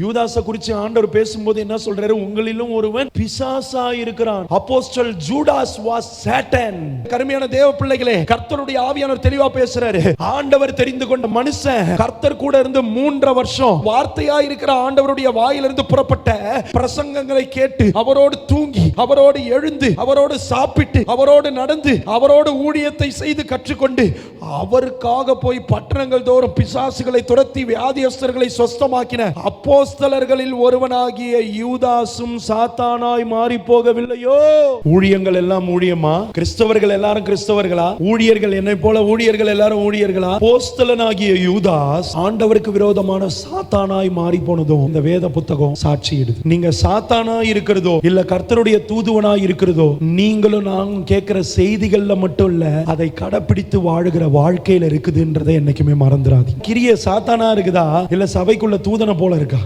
யூதாச குறித்து ஆண்டவர் பேசும்போது என்ன சொல்றாரு? உங்களிலும் ஒருவன் பிசாசா இருக்கிறான். Apostle Judas was Satan. கருமையான தேவ பிள்ளைகளே, கர்த்தருடைய ஆவியானவர் தெளிவா பேசுறாரு. ஆண்டவர் தெரிந்து கொண்ட மனுஷன் கர்த்தர் கூட இருந்து 3.5 வருஷம் வார்த்தையா இருக்கிற ஆண்டவருடைய வாயிலிருந்து புறப்பட்ட பிரசங்கங்களை கேட்டு அவரோடு தூங்கி அவரோடு எழுந்து அவரோடு சாப்பிட்டு அவரோடு நடந்து அவரோடு ஊழியத்தை செய்து கற்றுக்கொண்டு அவருக்காக போய் பட்டணங்கள் தோறும் பிசாசுகளை துரத்தி வியாதியஸ்தர்களை சொஸ்தமாக்கின அப்போஸ்தலர்களில் ஒருவனாகிய யூதாசும் சாத்தானாய் மாறி போகவில்லையோ? ஊழியங்கள் எல்லாம் ஊழியமா? கிறிஸ்தவர்கள் எல்லாரும் கிறிஸ்தவர்களா? ஊழியர்கள் என்னை போல ஊழியர்கள் எல்லாரும் ஊழியர்களா? அப்போஸ்தலனாகிய யூதாஸ் ஆண்டவருக்கு விரோதமான சாத்தானாய் மாறி போனதும் இந்த வேத புத்தகம் சாட்சியிடுது. நீங்க சாத்தானாய் இருக்கிறதோ இல்ல கர்த்தருடைய தூதுவனாய் இருக்கிறதோ, நீங்களும் நானும் கேட்கிற செய்திகள்ல மட்டும் இல்ல, அதை கடைபிடித்து வாழுகிற வாழ்க்கையில இருக்குதுன்றதை என்னைக்குமே மறந்துடாதீங்க. கிரிய சாத்தானா இருக்குதா இல்ல சபைக்குள்ள தூதனை போல இருக்கா?